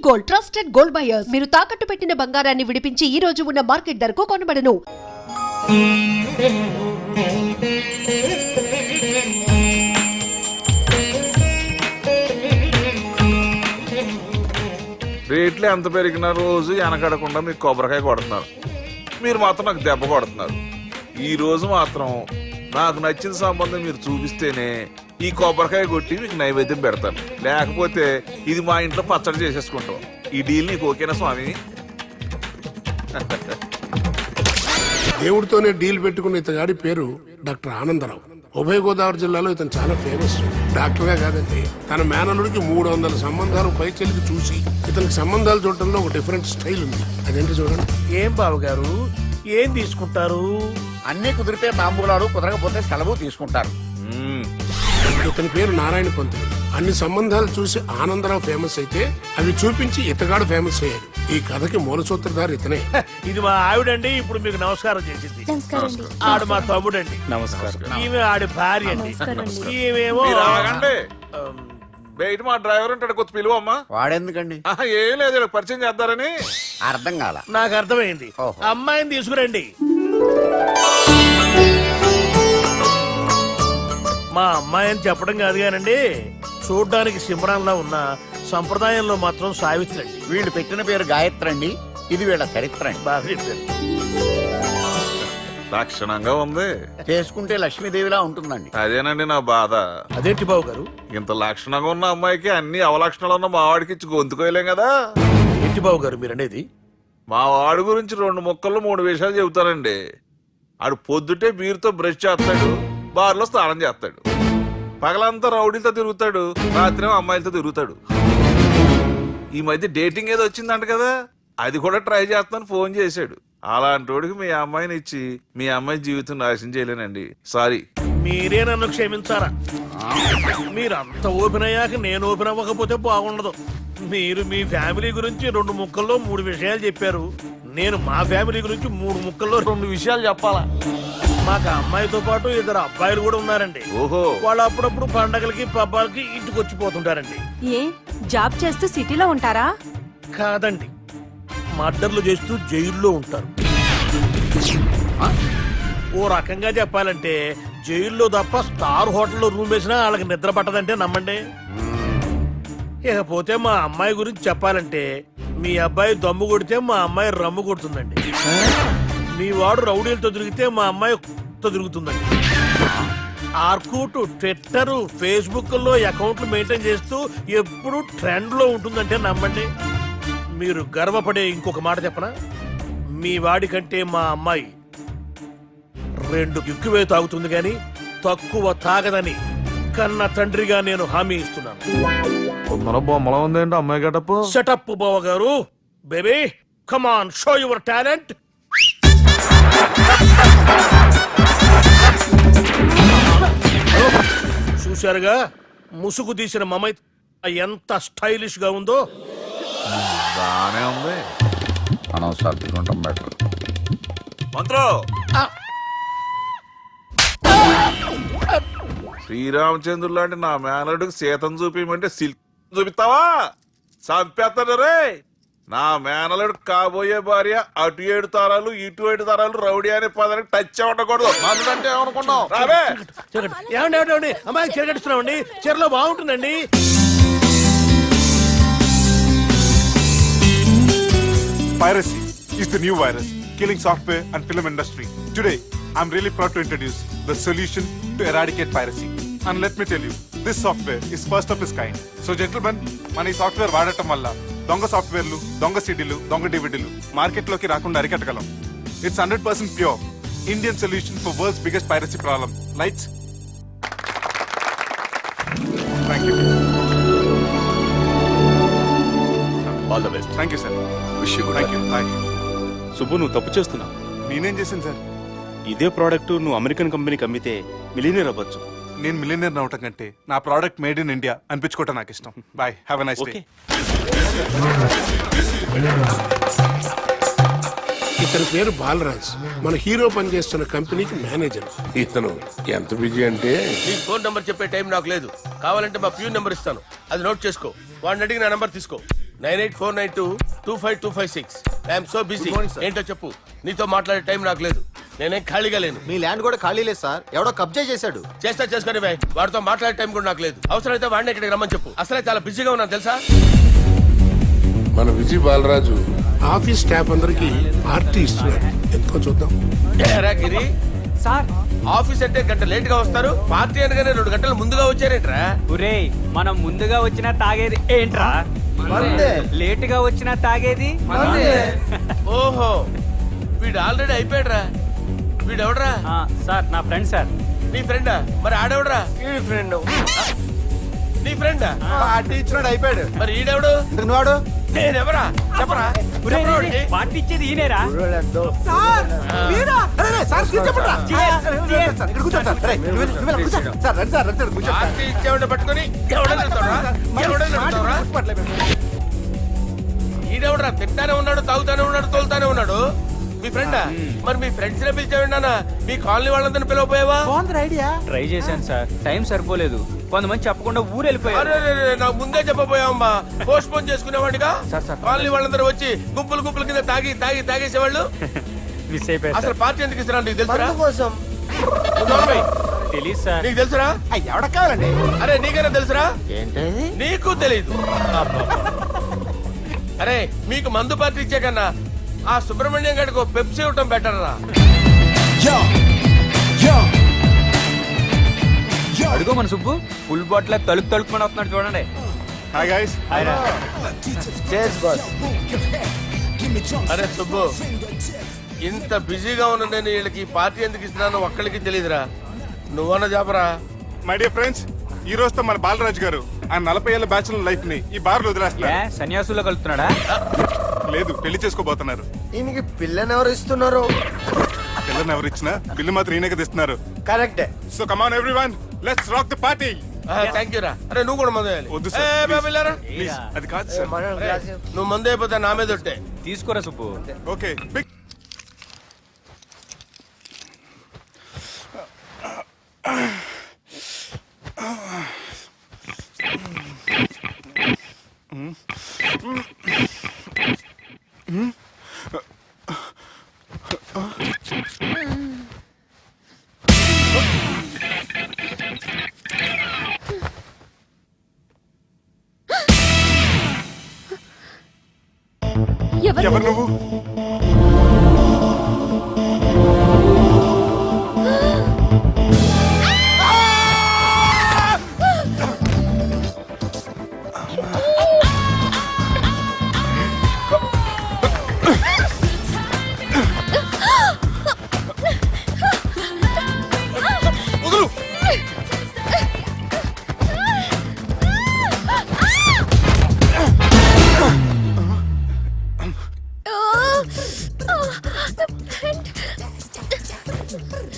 Gold, trusted gold buyers. మీరు తాకట్టు పెట్టిన బంగారాన్ని విడిపించి ఈ రోజు ఉన్న మార్కెట్ ధరకు కొనబడను. రేట్లు ఎంత పెరిగినా రోజు వెనకడకుండా మీకు కొబ్బరికాయ కొడుతున్నారు. మీరు మాత్రం నాకు దెబ్బ కొడుతున్నారు. ఈ రోజు మాత్రం నాకు నచ్చిన సంబంధం మీరు చూపిస్తేనే ఈ కొబ్బరికాయ కొట్టి మీకు నైవేద్యం పెడతాను. లేకపోతే ఇది మా ఇంట్లో పచ్చడి చేసేసుకుంటాం. ఈ డీల్ నీకు ఓకేనా స్వామి? దేవుడితోనే డీల్ పెట్టుకున్న ఇతగాడి పేరు డాక్టర్ ఆనందరావు. ఉభయ గోదావరి జిల్లాలో ఇతను చాలా ఫేమస్. డాక్టర్గా కాదండి, తన మేనల్లుడికి 300 సంబంధాలు పైచెలికి చూసి ఇతనికి సంబంధాలు చూడటంలో ఒక డిఫరెంట్ స్టైల్ ఉంది. అదేంటి చూడండి. ఏం బాబు గారు, ఏం తీసుకుంటారు? అన్ని కుదిరితే తాంబూలాలు, కుదరకపోతే సెలవు తీసుకుంటారు. ఇతని పేరు నారాయణ పంతులు. అన్ని సంబంధాలు చూసి ఆనందరావు ఫేమస్ అయితే అవి చూపించి ఇతగాడు ఫేమస్ అయ్యాడు. ఈ కథకి మూల సూత్రధారి ఇతనే. ఇది మా ఆవిడండి, ఇప్పుడు మీకు నమస్కారం చేసింది. ఆడు మా తమ్ముడండి. నమస్కారం. ఈమె ఆడి భార్య అండి. ఈమెమో మీరు ఆగండి. బయట మా డ్రైవర్ ఉంటాడు, కొద్ది పిలువమ్మా. వాడెందుకండి? ఏం లేదు, ఇలా పరిచయం చేద్దారని. అర్థం కాల. నాకు అర్థమైంది. ఓహో. అమ్మాయిని తీసుకురండి. మా అమ్మాయి అని చెప్పడం కాదు కానండి, చూడ్డానికి సింహరాన్లా ఉన్న సంప్రదాయంలో మాత్రం సావిత్రి అండి. వీళ్ళు పెట్టిన పేరు గాయత్రి అండి. ఇది వీళ్ళ చరిత్ర అండి. బాగా చెప్పారు. లక్షణంగా ఉంది. చేసుకుంటే లక్ష్మీదేవిలా ఉంటుందండి. అదేనండి నా బాధ. అదేంటి బాబు గారు? ఇంత లక్షణంగా ఉన్న అమ్మాయికి అన్ని అవలక్షణాలు ఉన్న మా వాడికి ఇచ్చి గొంతుకోయలేం కదా. ఏంటి బాబు గారు మీరు అనేది? మా వాడి గురించి 2 ముక్కల్లో 3 విషయాలు చెబుతానండి. ఆడు పొద్దుటే బీరుతో బ్రష్ చేస్తాడు, బార్లో స్నానం చేస్తాడు, పగలంతా రౌడీలతో తిరుగుతాడు, రాత్రి అమ్మాయిలతో తిరుగుతాడు. ఈ మధ్య డేటింగ్ ఏదో వచ్చిందంట కదా, అది కూడా ట్రై చేస్తాను ఫోన్ చేశాడు. అలాంటి వాడికి మీ అమ్మాయిని ఇచ్చి మీ అమ్మాయి జీవితం నాశనం చేయలేనండి. సారీ. మీరే నన్ను క్షమించారా? మీరు అంత ఓపెన్ అయ్యాక నేను ఓపెన్ అవ్వకపోతే బాగుండదు. మీరు మీ ఫ్యామిలీ గురించి 2 ముక్కల్లో 3 విషయాలు చెప్పారు. నేను మా ఫ్యామిలీ గురించి 3 ముక్కల్లో 2 విషయాలు చెప్పాలా? మాకు అమ్మాయితో పాటు 2 అబ్బాయిలు కూడా ఉన్నారండి. ఓహో. వాళ్ళు అప్పుడప్పుడు పండగలకి పబ్బాలకి ఇంటికి వచ్చిపోతుంటారండి. ఏ జాబ్ చేస్తూ సిటీలో ఉంటారా? కాదండి, మర్డర్లు చేస్తూ జైల్లో ఉంటారు. ఓ రకంగా చెప్పాలంటే జైల్లో తప్ప స్టార్ హోటల్లో రూమ్ వేసినా వాళ్ళకి నిద్ర పట్టదంటే నమ్మండి. ఇకపోతే మా అమ్మాయి గురించి చెప్పాలంటే మీ అబ్బాయి దమ్ము కొడితే మా అమ్మాయి రమ్ము కొడుతుందండి. మీ వాడు రౌడీలతో తిరిగితే మా అమ్మాయి తో తిరుగుతుందండి. ఆర్కూట్, ట్విట్టర్, ఫేస్బుక్ లో అకౌంట్లు మెయింటైన్ చేస్తూ ఎప్పుడు ట్రెండ్ లో ఉంటుందంటే నమ్మండి. మీరు గర్వపడే ఇంకొక మాట చెప్పనా? మీ వాడి కంటే మా అమ్మాయి 2 ఎక్కువే తాగుతుంది గాని తక్కువ తాగదని కన్న తండ్రిగా నేను హామీ ఇస్తున్నాను. బొమ్మలా ఉందేంటి అమ్మాయి గడప? సెటప్ బావ గారు. Baby come on, show your talent. చూశారుగా ముసుగు తీసిన మమై ఎంత స్టైలిష్ గా ఉందో. బానే ఉంది. మనం సర్దుకుంటాం బెటర్. మంత్రో, శ్రీరామచంద్రుడు లాంటి నా మేనడుకు సీతను చూపించమంటే సిల్క్ చూపిస్తావా? చంపేస్తాడు రే. నా మేనలుడు కాబోయే భార్య అటు 7 తరాలు ఇటు 7 తరాలు రౌడీ అనే పదానికి టచ్ ఉండకూడదు. అంటే ఏమనుకున్నావు? రావే. ఏమండి అమ్మాయి చీర కట్టుస్తున్నామండి, చీరలో బాగుంటుందండి. Piracy is the new virus, killing software and film industry. Today, I'm really proud to introduce the solution to eradicate piracy. And let me tell you, this software is first of its kind. So gentlemen, మన ఈ software వాడటం వల్ల దొంగ సాఫ్ట్వేర్లు, దొంగ సీడీలు, దొంగ డివిడీలు మార్కెట్లోకి రాకుండా అరికట్టగలం. It's 100% pure. Indian solution for world's biggest piracy problem. Lights? Thank you. All the best. Thank you, sir. Wish you good. Thank you. Bye. Subbu, నువ్వు తప్పు చేస్తున్నావు. నేనేం చేశాను సార్? ఇదే ప్రోడక్ట్ నువ్వు అమెరికన్ కంపెనీకి అమ్మితే మిలియనీర్ అవ్వచ్చు. నేను మిలియనర్ అవటం కంటే నా ప్రోడక్ట్ మేడ్ ఇన్ ఇండియా అనిపించుకోవటం నాకు ఇష్టం. Bye, have a nice day. ఇతని పేరు బాలరాజ్. మన హీరో పనిచేస్తున్న కంపెనీకి మేనేజర్. ఇతను ఎంత బిజీ అంటే నీ ఫోన్ నంబర్ చెప్పే టైం నాకు లేదు. కావాలంటే మా ప్యూన్ నెంబర్ ఇస్తాను, అది నోట్ చేసుకో. వాడిని అడిగి నా నంబర్ తీసుకో. 9849225256. I'm so busy. ఏంటో చెప్పు. నీతో మాట్లాడే టైం నాకు లేదు. నేనేం ఖాళీగా లేను. మీ ల్యాండ్ కూడా ఖాళీ లేదు సార్, ఎవడో కబ్జా చేశాడు. చేస్తా చేసుకుని వాడితో మాట్లాడే టైం కూడా నాకు లేదు. అవసరమైతే వాడిని ఇక్కడికి రమ్మని చెప్పు. అసలే చాలా బిజీగా ఉన్నాను తెలుసా. మన విజయ్ బాలరాజు ఆఫీస్ స్టాఫ్ అందరికి పార్టీ ఇస్తున్నాడు, ఎందుకో చూద్దాం. ఏరా గిరి, సార్ ఆఫీస్ అంటే గంట లేట్ గా వస్తారు, పార్టీ అనగానే 2 గంటలు ముందుగా వచ్చారేంట్రా? ఒరేయ్, మనం ముందుగా వచ్చినా తాగేది ఏంట్రా? లేట్ గా వచ్చినా తాగేది. ఓహో, వీడు ఆల్రెడీ అయిపోయాడురా. వీడెవడరా? సార్ నా ఫ్రెండ్ సార్. నీ ఫ్రెండా? మరి ఆడెవడరా? నీ ఫ్రెండా? పార్టీ ఇచ్చినాడు, అయిపోయాడు. మరి ఈడెవడు? ఎందుకు నువ్వాడు? నేనెవరా చెప్పరా? చెప్పరా వాడికి? పార్టీ ఇచ్చేది ఈయనేరా? పార్టీ ఇచ్చేవాడిని పట్టుకొని ఎవడని వెళ్తావురా? ఎవడని వెళ్తావురా? ఈడెవడరా? తింటానే ఉన్నాడు, తాగుతానే ఉన్నాడు, తోలుతానే ఉన్నాడు. మీ ఫ్రెండా? మరి మీ ఫ్రెండ్స్ నే పిలిచావిన్నా? మీ కాలనీ వాళ్ళందరినీ పిలవపోయావా? ట్రై చేశాను సార్, టైం సరిపోలేదు. కొంతమంది చెప్పకుండా ఊరు వెళ్ళిపోయారు. అరే, నాకు ముందే చెప్పపోయావమ్మా. పోస్ట్ పోన్ చేసుకునేవాడిగా. కాలనీ వాళ్ళందరూ వచ్చి గుంపులు గుంపుల కింద తాగేసేవాళ్ళు. మిస్ అయిపోయారు. అసలు పార్టీ ఎందుకు ఇస్తున్నా నీకు తెలుసురా? తెలీదు సార్. నీకు తెలుసురా? ఎవడ కావాలండి? అరే నీకైనా తెలుసురా? ఏంటి నీకు తెలీదు. అరే మీకు మందు పార్టీ ఇచ్చే కన్నా ఆ సుబ్రహ్మణ్యం గారికి పెప్సీ ఇవ్వటం బెటర్ రా. అడుగు మన సుబ్బు ఫుల్ బాటిల్ తలుపుకొని వస్తున్నాడు చూడండి. Hi guys. అరే సుబ్బు, ఇంత బిజీగా ఉన్న నేను వీళ్ళకి ఈ పార్టీ ఎందుకు ఇస్తున్నాను ఒక్కడికి తెలియదురా. నువ్వన్న చెప్పరా. My dear friends, ఈ రోజుతో మన బాలరాజ్ గారు ఆ 40 ఏళ్ల బ్యాచులర్ లైఫ్ ని ఈ బార్ లో వదిలేస్తున్నారు. సన్యాసుల్లో కలుపుతున్నాడా? లేదు, పెళ్లి చేసుకోబోతున్నారు. ఈయనకి పిల్లని ఎవరు ఇస్తున్నారు? పిల్లని ఎవరు ఇచ్చినా బిల్లు మాత్రం ఈయనకి తెస్తున్నారు. కరెక్టే. So come on everyone, let's rock the party. Thank you రా. అరే నువ్వు కూడా మందు వేయాలి. వద్దు ఏ, సార్, బాబు వెళ్ళారా? ప్లీజ్. అది కాదు సార్. నువ్వు మందు అయిపోతే నా మీద ఒట్టే. తీసుకోరా సుబ్బు. ఓకే, బిగ్ ఎవరు నువ్వు?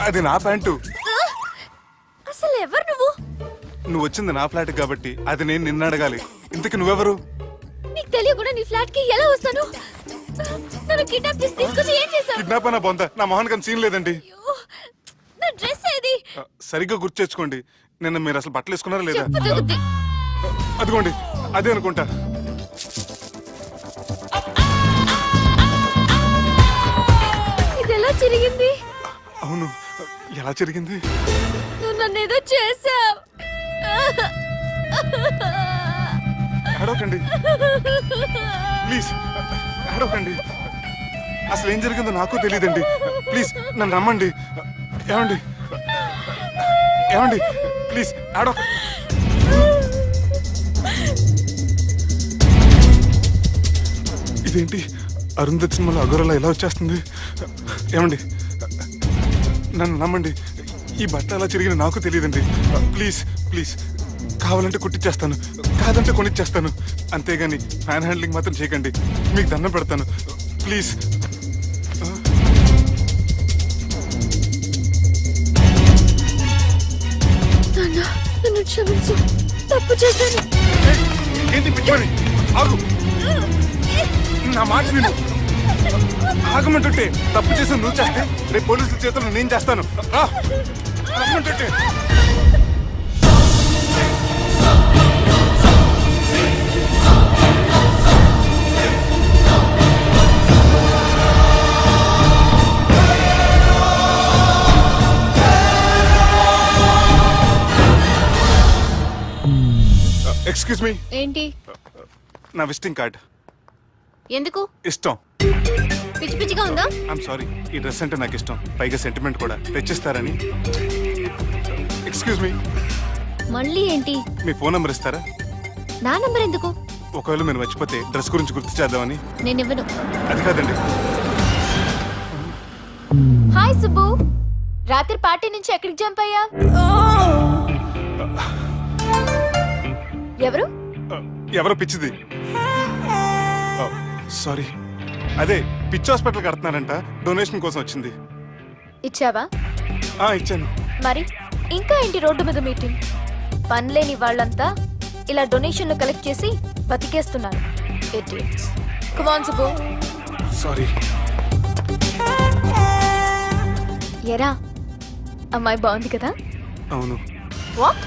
అది నా ప్యాంటు. అసలు ఎవరు నువ్వు? నువ్వు వచ్చింది నా ఫ్లాట్ కాబట్టి అది నేను నిన్ను అడగాలి. ఇంతకు నువ్వెవరు? నీకు తెలియకుండా నీ ఫ్లాట్ కి ఎలా వస్తాను? నన్ను కిడ్నాప్ చేసి తీసుకొచ్చి ఏం చేశావు? కిడ్నాప్ అన్న బొంద, నా మొహన్ కన్నా సీన్ లేదండి. నా డ్రెస్ ఏది? సరిగ్గా గుర్తు తెచ్చుకోండి. నిన్న మీరు అసలు బట్టలు వేసుకున్నారా లేదా? చెప్పు తగ్గుద్ది. అదిగోండి, అదే అనుకుంటా. ఇది ఎలా జరిగింది? అవును, ఎలా జరిగింది? నువ్వు నన్ను ఏదో చేసావు. ఏడవకండి ప్లీజ్, ఏడవకండి. అసలు ఏం జరిగిందో నాకు తెలియదండి. ప్లీజ్ నన్ను రమ్మండి. ఏమండి ఏమండి ప్లీజ్ ఏడవ. ఇదేంటి అరుంధతి సినిమాలో అగోరలా ఎలా వచ్చేస్తుంది? ఏమండి నన్ను నమ్మండి, ఈ బట్ట అలా చిరిగిన నాకు తెలియదండి. ప్లీజ్ ప్లీజ్, కావాలంటే కుట్టిచ్చేస్తాను, కాదంటే కొనిచ్చేస్తాను. అంతేగాని ఫ్యాన్ హ్యాండ్లింగ్ మాత్రం చేయకండి, మీకు దండం పెడతాను ప్లీజ్. నన్ను క్షమించు, తప్పు చేశాను. ఏంటి పిచ్చివాడి? ఆగు, నా మాట విను. ఆగమంటుంటే తప్పు చేసి నువ్వు చేస్తే రేపు పోలీసుల చేతుల్లో నేను చేస్తాను. ఆగమంటుంటే. ఎక్స్క్యూజ్ మీ, ఏంటి? నా విజిటింగ్ కార్డ్. ఎందుకు? ఇష్టం. పిచ్చి పిచ్చిగా ఉందా? ఐఎమ్ సారీ, ఈ డ్రెస్ అంటే నాకు ఇష్టం, పైగా సెంటిమెంట్ కూడా. తెచ్చిస్తారని. ఎక్స్క్యూజ్ మీ, మళ్ళీ ఏంటి? మీ ఫోన్ నెంబర్ ఇస్తారా? నా నంబర్ ఎందుకు? ఒకవేళ మీరు మర్చిపోతే డ్రెస్ గురించి గుర్తు చేద్దామని. నేను ఇవ్వను. అది కాదండి. హాయ్ సుబ్బు, రాత్రి పార్టీ నుంచి ఎక్కడికి జంప్ అయ్యా? ఎవరు? ఎవరో పిచ్చిది. సారీ, అదే పిచ్చి హాస్పిటల్ కడుతున్నారంట, డొనేషన్ కోసం వచ్చింది. ఇచ్చావా? ఇచ్చాను. మరి ఇంకా ఏంటి రోడ్డు మీద మీటింగ్? పనిలేని వాళ్ళంతా ఇలా డొనేషన్లు కలెక్ట్ చేసి బతికేస్తున్నారు. Idiots. Come on, Subbu. Sorry. ఎరా, అమ్మాయి బాగుంది కదా? అవును. వాట్?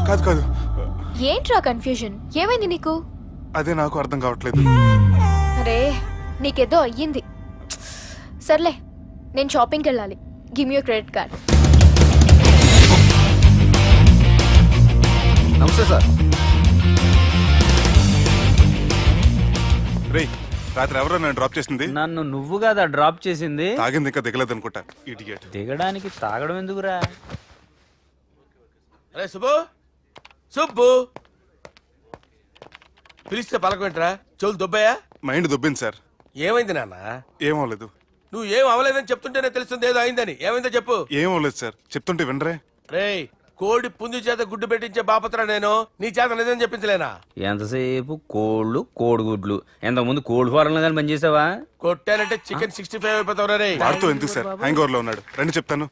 కాదు కాదు, ఏంట్రా కన్ఫ్యూజన్? ఏమైంది నీకు? అదే నాకు అర్థం కావట్లేదు. అరే, నీకేదో అయ్యింది. సర్లే, నేను షాపింగ్కి వెళ్ళాలి. Give me your credit card. నమస్తే సార్. రేయ్, రాత్రి ఎవరో నన్ను డ్రాప్ చేసింది? నన్ను నువ్వు కదా డ్రాప్ చేసింది. తాగింది ఇంకా దిగలేదు అనుకుంటా. ఇడియట్. దిగడానికి తాగడం ఎందుకురా? అరే సుబ్బు, సుబ్బు పిలిస్తే పలకమేంట్రా? చెవులు దుబ్బయ్యా? Mind దొబ్బింది sir. ఏమైంది నాన్న? ఏమవలేదు. నువ్వు ఏం అవ్వలేదని చెప్తుంటేనే తెలుస్తుంది ఏదో అయిందని. ఏమైందో చెప్పు. ఏమవలేదు సార్, చెప్తుంటే వినరే. రేయ్, కోడి పుంజు చేత గుడ్డు పెట్టించే బాపత్ర నేను, నీ చేత నిజం చెప్పించలేనా? ఎంతసేపు కోళ్ళు కోడిగుడ్లు. ఎంతకుముందు కోడి ఫారంలో కానీ పనిచేసావా? కొట్టానంటే చికెన్ 65 అయిపోతావు రే. వాడుతూ ఎందుకు సార్, హ్యాంగ్ ఓవర్ లో ఉన్నాడు. రండి చెప్తాను.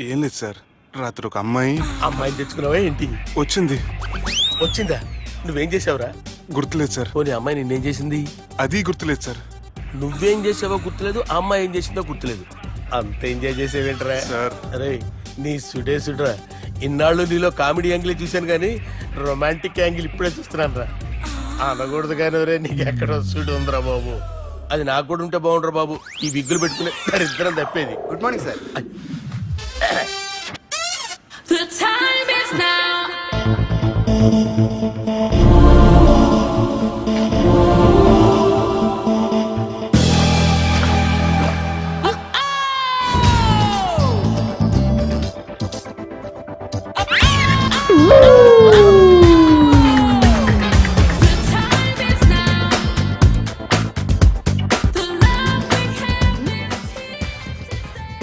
ఏం లేదు సార్, రాత్రి ఒక అమ్మాయిని తెచ్చుకున్నావా ఏంటి? వచ్చింది. వచ్చిందా? నువ్వేం చేసావురా? గుర్తులేదు సార్. పోనీ అమ్మాయి నిన్నేం చేసింది? అది గుర్తులేదు సార్. నువ్వేం చేసావో గుర్తులేదు, ఆ అమ్మాయి ఏం చేసిందో గుర్తులేదు. అంత ఎంజాయ్ చేసేవేంట్రా సార్? అరే, నీ సుడే సుడ్రా. ఇన్నాళ్ళు నీలో కామెడీ యాంగిల్ చూశాను కానీ రొమాంటిక్ యాంగిల్ ఇప్పుడే చూస్తున్నాను రా. అనకూడదు కానీ రే, నీకు ఎక్కడ సుడు ఉందిరా బాబు. అది నాకు కూడా ఉంటే బాగుండ్రా బాబు. ఈ విగ్గులు పెట్టుకునే ఇద్దరం తప్పేది. Good morning sir. The time is now.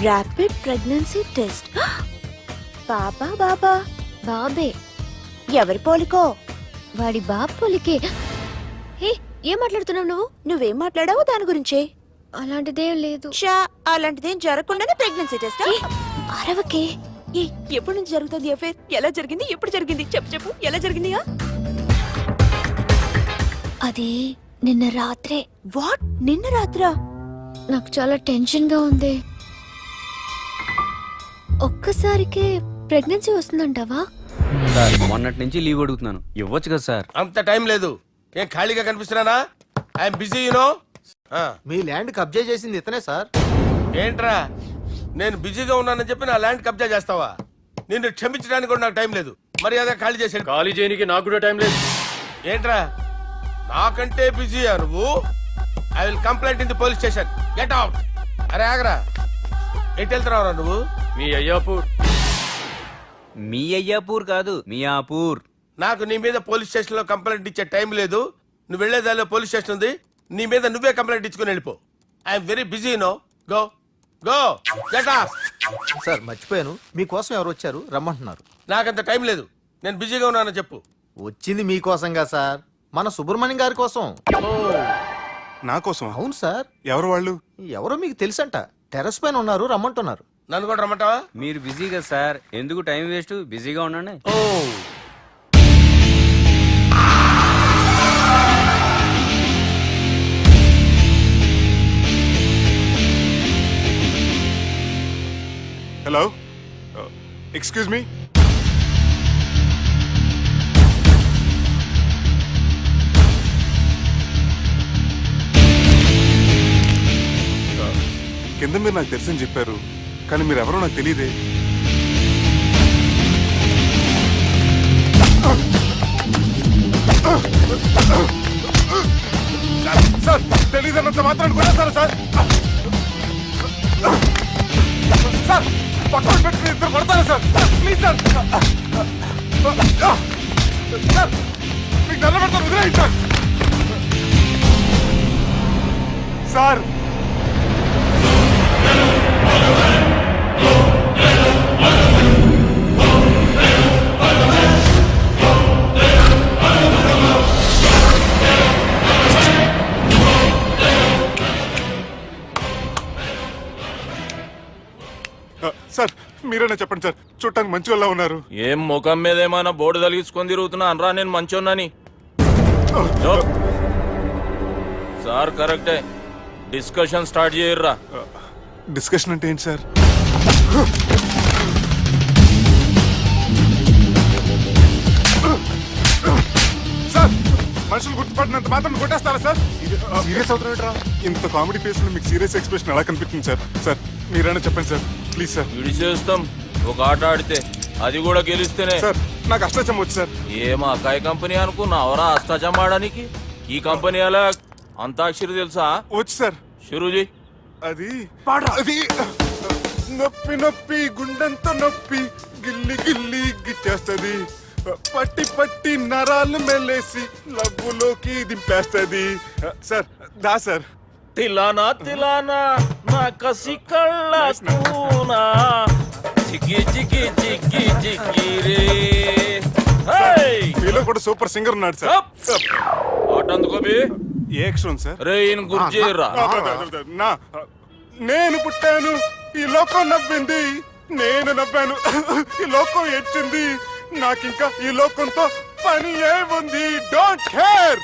Rapid pregnancy test. బాబా బాబా బాబే. ఎవరి పోలికో? వాడి బాబు పోలికే. హే, ఏం మాట్లాడుతున్నావు నువ్వు? నువ్వేం మాట్లాడావు దాని గురించే? అలాంటిదేం లేదు. షా, అలాంటిదేం జరగకుండానే ప్రెగ్నెన్సీ టెస్ట్? అరవకే. ఎప్పటి నుంచి జరుగుతుంది అఫేర్? ఎలా జరిగింది? ఎప్పుడు జరిగింది? చెప్పు చెప్పు, ఎలా జరిగింది? అది నిన్న రాత్రే. వాట్? నిన్న రాత్రా? నాకు చాలా టెన్షన్ గా ఉంది. ఒక్కసారికే ప్రెగ్నెన్సీ వస్తుందంటావా? సార్, మొన్నటి నుంచి లీవ్ అడుగుతున్నాను, ఇవ్వచ్చు కదా సార్? అంత టైం లేదు. ఏం ఖాళీగా కనిపిస్తున్నానా? I'm busy you know. మీ ల్యాండ్ కబ్జా చేసింది ఇతనే సార్. ఏంట్రా, నేను బిజీగా ఉన్నానని చెప్పి నా ల్యాండ్ కబ్జా చేస్తావా? నిన్ను క్షమించడానికి కూడా నాకు టైం లేదు. మర్యాద ఖాళీ చేసాడు. ఖాళీ చేయడానికి నాకు కూడా టైం లేదు. ఏంట్రా, నాకంటే బిజీయా నువ్వు? I will complaint in the police station. Get out. అరే ఆగరా, ఎటు వెళ్తున్నావురా నువ్వు? మీ అయ్యాపూర్. మీ అయ్యాపూర్ కాదు, మియాపూర్. నాకు నీ మీద పోలీస్ స్టేషన్ లో కంప్లైంట్ ఇచ్చే టైం లేదు. నువ్వు వెళ్లేదాలో పోలీస్ స్టేషన్ ఉంది. నీ మీద నువ్వే కంప్లైంట్ ఇచ్చుకుని వెళ్ళిపో. I'm very busy no. Go go get out. Sir మర్చిపోయాను, మీకోసం ఎవరు వచ్చారు రమ్మంటున్నారు. నాకంత టైం లేదు, నేను బిజీగా ఉన్నానని చెప్పు. వచ్చింది మీకోసంగా సార్, మన సుబ్రహ్మణ్యం గారి కోసం. నా కోసం? అవును సార్. ఎవరు వాళ్ళు? ఎవరో మీకు తెలుసంట, టెర్రస్ పైన ఉన్నారు, రమ్మంటున్నారు. నన్ను కూడా రమ్మంటావా? మీరు బిజీ కదా సార్, ఎందుకు టైం వేస్ట్, బిజీగా ఉండండి. ఓ, హలో, ఎక్స్క్యూజ్ మీ. కింద మీరు నాకు తెలుసని చెప్పారు, కానీ మీరు ఎవరో నాకు తెలియదే. సార్ తెలీదన్నంత మాత్రం కొడేస్తారా సార్? సార్ పక్కన పెట్టి ఇద్దరు కొడతారా సార్? Please sir. సార్ మీకు దండం పెడతాను, వదిలేయండి సార్. సార్ సార్ మీరైనా చెప్పండి సార్, చూడటానికి మంచి వాళ్ళ ఉన్నారు. ఏం ముఖం మీద ఏమైనా బోర్డు తలిగించుకొని తిరుగుతున్నా అనరా నేను మంచోన్నాని? సార్ కరెక్టే, డిస్కషన్ స్టార్ట్ చేయర్రా. డిస్కషన్ అంటే ఏంటి సార్? సార్ మనుషులు గుర్తుపడినంత మాత్రం కొట్టేస్తారా సార్? సీరియస్ అవుతున్నా ఇంత కామెడీ ఫేస్ లో మీకు సీరియస్ ఎక్స్ప్రెషన్ ఎలా కనిపిస్తుంది సార్? సార్ మీరైనా చెప్పండి సార్, ప్లీజ్ సార్. విడి చేస్తాం ఒక ఆట ఆడితే, అది కూడా గెలిస్తేనే. సార్ నాకు అష్టాచం వచ్చు సార్. ఏం అకాయ కంపెనీ అనుకున్నావరా అష్టాచం ఆడడానికి? ఈ కంపెనీ అలా అంతాక్షరి తెలుసా? వచ్చు సార్. షురూజీ అది అది నొప్పి నొప్పి గుండెంతో నొప్పి గిల్లి గిల్లి గిచ్చేస్తుంది, పట్టి పట్టి నరాలు మెల్లేసి లవ్వులోకి దింపేస్తుంది. సార్ దా సార్. తిలానా తిలానా నా కసి కళ్ళ కూనా చిక్కి చిక్కి చిక్కి చిక్కి రే. మీలో కూడా సూపర్ సింగర్ ఉన్నాడు సార్. ఆట అందుకోబి ఏ అక్షరం సార్? రే ఈయన గుర్తు చేయర్రా. నా నేను పుట్టాను, ఈ లోకం నవ్వింది, నేను నవ్వాను, ఈ లోకం ఏడ్చింది, నాకింకా ఈ లోకంతో పని ఏముంది? Don't care.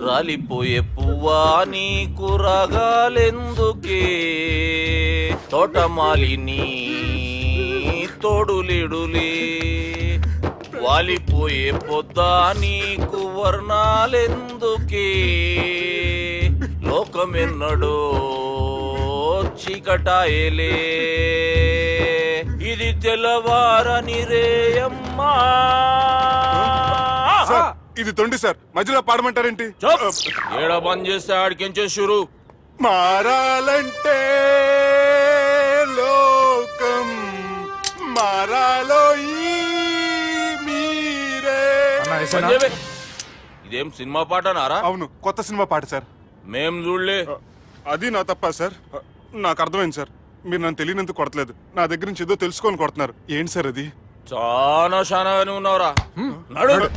రాలిపోయే పువ్వా నీకు రాగాలెందుకే, తోటమాలిని తోడులిడులే, వాలిపోయే పొద్దా నీకు వర్ణాలెందుకే, లోకమెన్నడో చీకటాయలే, ఇది తెల్లవారని రేయమ్మా. సార్ ఇది తొండి సార్, మధ్యలో పాడమంటారేంటి? ఏడా బంద్ చేస్తే ఆడికించే షురు. మారాలంటే లోకం మారాలో ఈ మీరే. ఇదేం సినిమా పాటనారా? అవును, కొత్త సినిమా పాట సార్. మేం చూడలే. అది నా తప్ప సార్. నాకు అర్థమైంది సార్, మీరు నన్ను తెలియనందుకు కొడతలేదు, నా దగ్గర నుంచి ఏదో తెలుసుకొని కొడుతున్నారు. ఏంటి సార్ అది? చాలా శానాగానే ఉన్నావురా. నడు.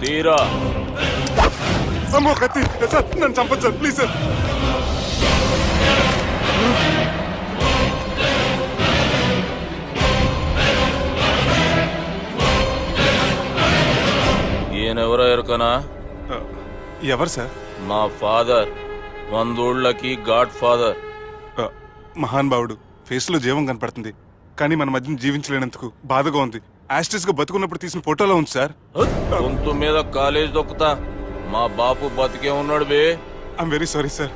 తీరా. అమ్మో కత్తి సార్, నన్ను చంపదు సార్, ప్లీజ్ సార్. ఈయనెవరో ఎరుకనా? ఎవరు సార్? మా ఫాదర్, 100 ఊళ్ళకి గాడ్ ఫాదర్. మహాన్ భావుడు, ఫేస్ లో జీవం కనపడుతుంది, కానీ మన మధ్యన జీవించలేనందుకు బాధగా ఉంది. యాస్టిస్ గా బతుకున్నప్పుడు తీసిన ఫోటోలో ఉంది సార్. గొంతు మీద కాలేజ్ దొక్కుతా, మా బాపు బతికే ఉన్నాడు బే. I'm very sorry sir.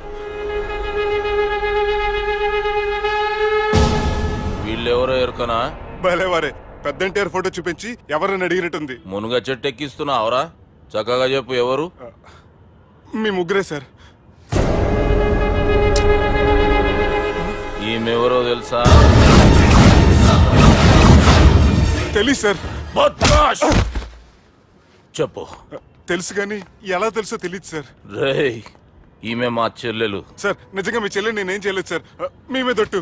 వీళ్ళెవరో ఎరుకనా? భలేవారే, పెద్ద ఎన్టీఆర్ ఫోటో చూపించి ఎవరని అడిగినట్టుంది. మునుగ చెట్టు ఎక్కిస్తున్నావురా? చక్కగా చెప్పు ఎవరు? మీ ముగ్గురే సార్. ఈమెవరో తెలుసా? తెలీదు సార్. చెప్పు. తెలుసు కానీ ఎలా తెలుసో తెలియదు సార్. రేయ్, ఈమె మా చెల్లెలు. సార్ నిజంగా మీ చెల్లెని నేనేం చేయలేదు సార్, మీ మీద ఒట్టు.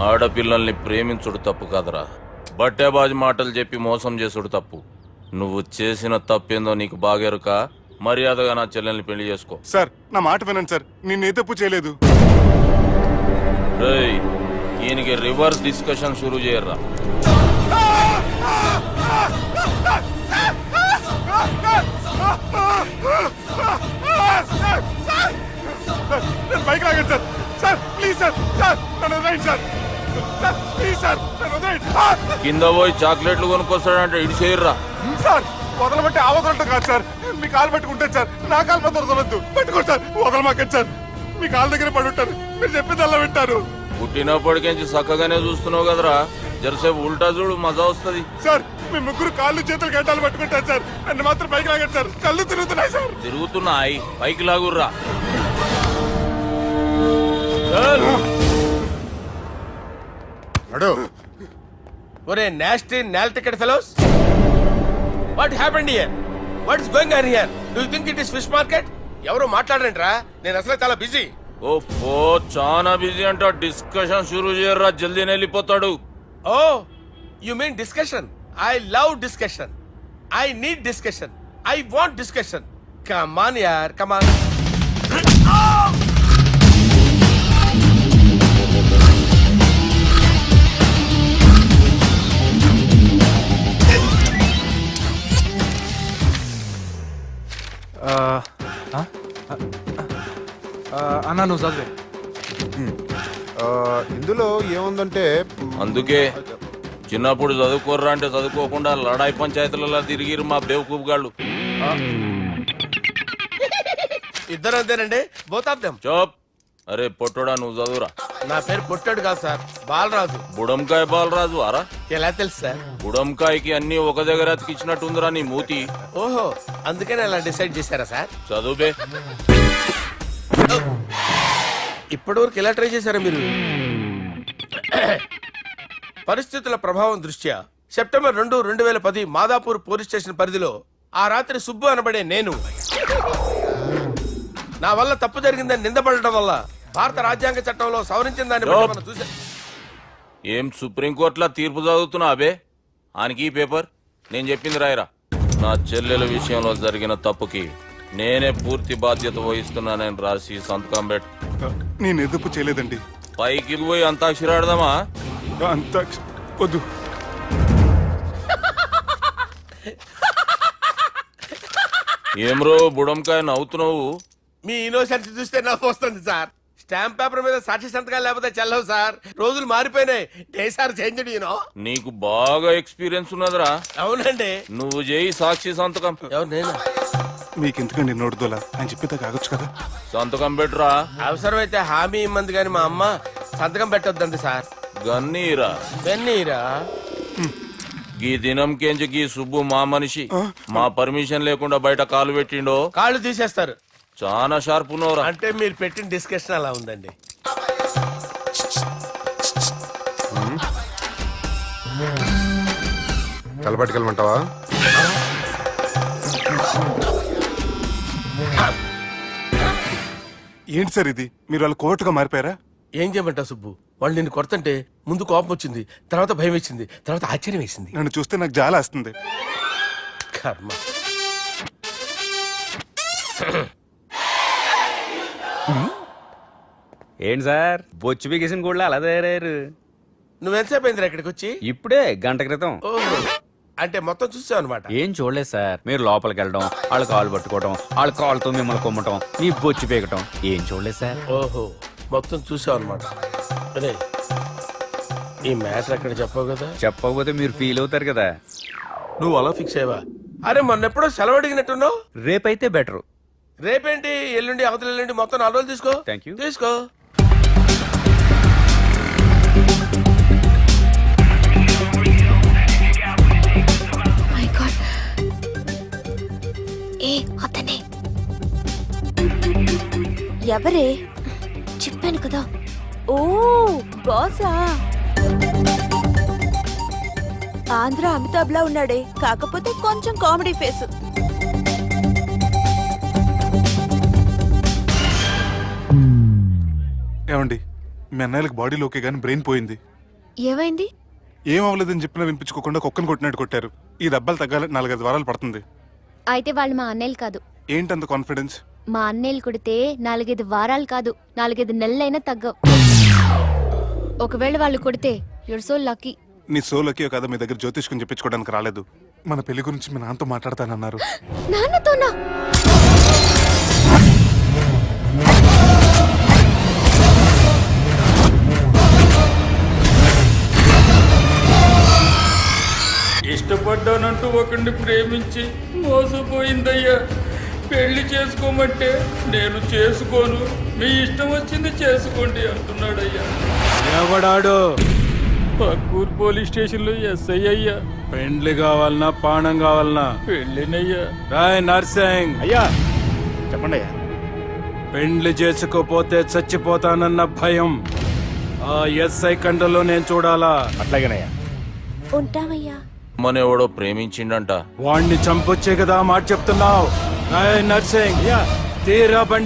ఆడపిల్లల్ని ప్రేమించుడు తప్పు కాదురా, బట్టేబాజు మాటలు చెప్పి మోసం చేసుడు తప్పు. నువ్వు చేసిన తప్పేందో నీకు బాగెరుక. మర్యాదగా నా చెల్లెల్ని పెళ్లి చేసుకో. సార్ నా మాట వినండి సార్, నేనే తప్పు చేయలేదు. రేయ్, ఈయనకి రివర్స్ డిస్కషన్ షురూ చేయర్రా. బైక్ లాగండి sir. Sir please sir, sir నన్ను right sir. Sir please sir నన్ను వదిలేయండి. కింద పోయి చాక్లెట్లు కొనుక్కొస్తాడంటే ఇటు చేయర్రా. సార్ వదలబట్టి ఆ వదలటం కాదు సార్, మీ కాలు పట్టుకుంటాను సార్, నా కాలు పట్టు వదలవద్దు, పట్టుకోండి సార్, వదలమాకండి సార్, మీ కాళ్ళ దగ్గర పడి ఉంటారు, మీరు చెప్పిందల్లా వింటారు. పుట్టినప్పటికేంచి చక్కగానే చూస్తున్నావు కదరా, జరసేపు ఉల్టా చూడు మజా వస్తుంది. సార్ మీ ముగ్గురు కాళ్ళు చేతులు గంటలు పట్టుకుంటారు సార్, నన్ను మాత్రం పైకి లాగండి సార్, కళ్ళు తిరుగుతున్నాయి సార్. తిరుగుతున్నాయి పైకి లాగుర్రా. ఒరే నాస్టీ నాల్ ticket fellows, what happened here? What is going on here? Do you think it is fish market? ఎవరు మాట్లాడరంట్రా, నేను అసలే చాలా బిజీ. ఓ చాలా బిజీ అంట, డిస్కషన్ షురూ చేయర్రా, జల్దీనే వెళ్ళిపోతాడు. Oh you mean discussion? I love discussion, I need discussion, I want discussion. Come on యార్, కమ్ ఆన్. అన్నా నువ్వు చదివే. ఇందులో ఏముందంటే అందుకే చిన్నప్పుడు చదువుకోర్రా అంటే చదువుకోకుండా లడాయి పంచాయతీలలో తిరిగిరు మా బేవకూఫ్ గాళ్ళు. ఇద్దరు అంతేనండి, బోత్ ఆఫ్ దెమ్. చోప్. అరే పొట్టోడా నువ్వు చదువురా. నా పేరు పొట్టాడు కాదు సార్, బాలరాజు. బుడంకాయ బాలరాజు అరా? ఎలా తెలుసు సార్? బుడంకాయకి అన్ని ఒక దగ్గర అతికిచ్చినట్టుందిరా నీ మూతి. ఓహో అందుకని అలా డిసైడ్ చేశారా సార్? చదువుబే. ఇప్పటి వరకు ఎలా ట్రై చేశారా మీరు? పరిస్థితుల ప్రభావం దృష్ట్యా సెప్టెంబర్ 2, 2010 మాదాపూర్ పోలీస్ స్టేషన్ పరిధిలో ఆ రాత్రి సుబ్బు అనబడే నేను నా వల్ల తప్పు జరిగిందని నిందపడటం వల్ల భారత రాజ్యాంగ చట్టంలో సవరించిన దాన్ని బట్టి మనం చూసా. ఏం సుప్రీంకోర్టులో తీర్పు చదువుతున్నా అబే? ఆనికి ఈ పేపర్ నేను చెప్పింది రాయరా. నా చెల్లెల విషయంలో జరిగిన తప్పుకి నేనే పూర్తి బాధ్యత వహిస్తున్నానని రాసి సంతకం పెట్టు. నేను ఎదుపు చేయలేదండి. పైకి పోయి అంతాక్షరి ఆడదామా? అంత వద్దు. ఏమ్రో బుడంకాయ నవ్వుతున్నావు? మీ ఇన్నోసెన్స్ చూస్తే నాకు వస్తుంది సార్. స్టాంప్ పేపర్ మీద సాక్షి సంతకాలు లేకపోతే చెల్లవు సార్. రోజులు మారిపోయినాయి, days are changed you know. నీకు బాగా ఎక్స్పీరియన్స్ ఉన్నదిరా. అవునండి. నువ్వు చేయి సాక్షి సంతకం. ఎవరు నేనా? మీకు ఎందుకండి నోడుదోలా ఆయన చెప్పేదా కాగొచ్చు కదా. సంతకం పెట్టురా. అవసరమైతే హామీ ఇమ్మంది కానీ మా అమ్మ సంతకం పెట్టొద్దండి సార్. గన్నీరా వెన్నీరా? గీ దినం కేంచి గీ సుబ్బు మా మనిషి మా పర్మిషన్ లేకుండా బయట కాలు పెట్టిండో కాళ్ళు తీసేస్తారు. చాలా షార్ప్ ఉన్నవరా. అంటే మీరు పెట్టిన డిస్కషన్ అలా ఉందండి. కలపట్టుకెళ్ళమంటావా? ఏంటి సార్ ఇది, మీరు వాళ్ళు కోర్టుగా మారిపోయారా? ఏం చేయమంటావు సుబ్బు? వాళ్ళు నిన్ను కొడుతుంటే ముందు కోపం వచ్చింది, తర్వాత భయం వేసింది, తర్వాత ఆశ్చర్యం వేసింది. నన్ను చూస్తే నాకు జాలా వస్తుంది. కర్మ. ఏంటి సార్ బొచ్చు బిగేసిన కూడా అలా తయారయ్యారు? నువ్వెంతసేపు అయిందిరా ఇక్కడికి వచ్చి? ఇప్పుడే గంట క్రితం. ఓహో, అంటే మొత్తం చూసావు అనమాట. ఏం చూడలేదు సార్, మీరు లోపలికి వెళ్ళడం, వాళ్ళ కాలు పట్టుకోవడం, వాళ్ళ కాళ్ళతో మిమ్మల్ని కొమ్మటం, మీ బొచ్చు పీకటం ఏం చూడలేదు సార్. ఓహో, మొత్తం చూసావు అనమాట. అరే ఈ మ్యాటర్ అక్కడ చెప్పావు కదా. చెప్పకపోతే మీరు ఫీల్ అవుతారు కదా. నువ్వు అలా ఫిక్స్ అయ్యవా? అరే మొన్నెప్పుడో సెలవు అడిగినట్టున్నావు. రేపైతే బెటరు. రేపేంటి, ఎల్లుండి, అవతల ఎల్లుండి, మొత్తం 4 రోజులు తీసుకో. Thank you. తీసుకో. మై గాడ్, ఏ అతనే. ఎవరే? చెప్పాను కదా. ఓ బాసా. ఆంధ్ర అమితాబ్ లా ఉన్నాడే, కాకపోతే కొంచెం కామెడీ ఫేస్. ఏమండి, మీ అన్నయ్యలకు బాడీలో ఓకే కానీ బ్రెయిన్ పోయింది. ఏమైంది? ఏం అవ్వలేదని చెప్పినా వినిపించుకోకుండా కుక్కను కొట్టినట్టు కొట్టారు. ఈ దెబ్బలు తగ్గాలి 4-5 వారాలు పడుతుంది. అయితే వాళ్ళు మా అన్నయ్యలు కాదు. ఏంటంత కాన్ఫిడెన్స్? మా అన్నయ్యలు కొడితే 4-5 వారాలు కాదు, 4-5 నెలలైనా తగ్గవు. ఒకవేళ వాళ్ళు కొడితే యూర్ సో లక్కీ. నీ సోలోకి కదా మీ దగ్గర జ్యోతిష్కం చెప్పించుకోవడానికి రాలేదు. మన పెళ్లి గురించి మీ నాన్నతో మాట్లాడతానన్నారు. నాన్నతోనా? ఇష్టపడ్డానంటూ ఒకరిని ప్రేమించి మోసపోయిందయ్యా. పెళ్లి చేసుకోమంటే నేను చేసుకోను, మీ ఇష్టం వచ్చింది చేసుకోండి అంటున్నాడయ్యా. ఎవడాడు? పక్కూరు పోలీస్ స్టేషన్ లో ఎస్ఐ అయ్యా. పెండ్లి కావాలనా పానం కావాలనా? పెళ్ళినయ్యా. రాయ్ నర్సింగ్, అయ్యా చెప్పండి అయ్యా. పెండ్లి చేసుకోపోతే చచ్చిపోతానన్న భయం ఆ ఎస్ఐ కండలో నేను చూడాలా? అట్లాగేనయ్యా. ఉంటామయ్యా. మనెవడో ప్రేమించిండంట. వాణ్ణి చంపొచ్చే కదా మాట చెప్తున్నావు? రాయ్ నర్సింగ్, తీరా బండి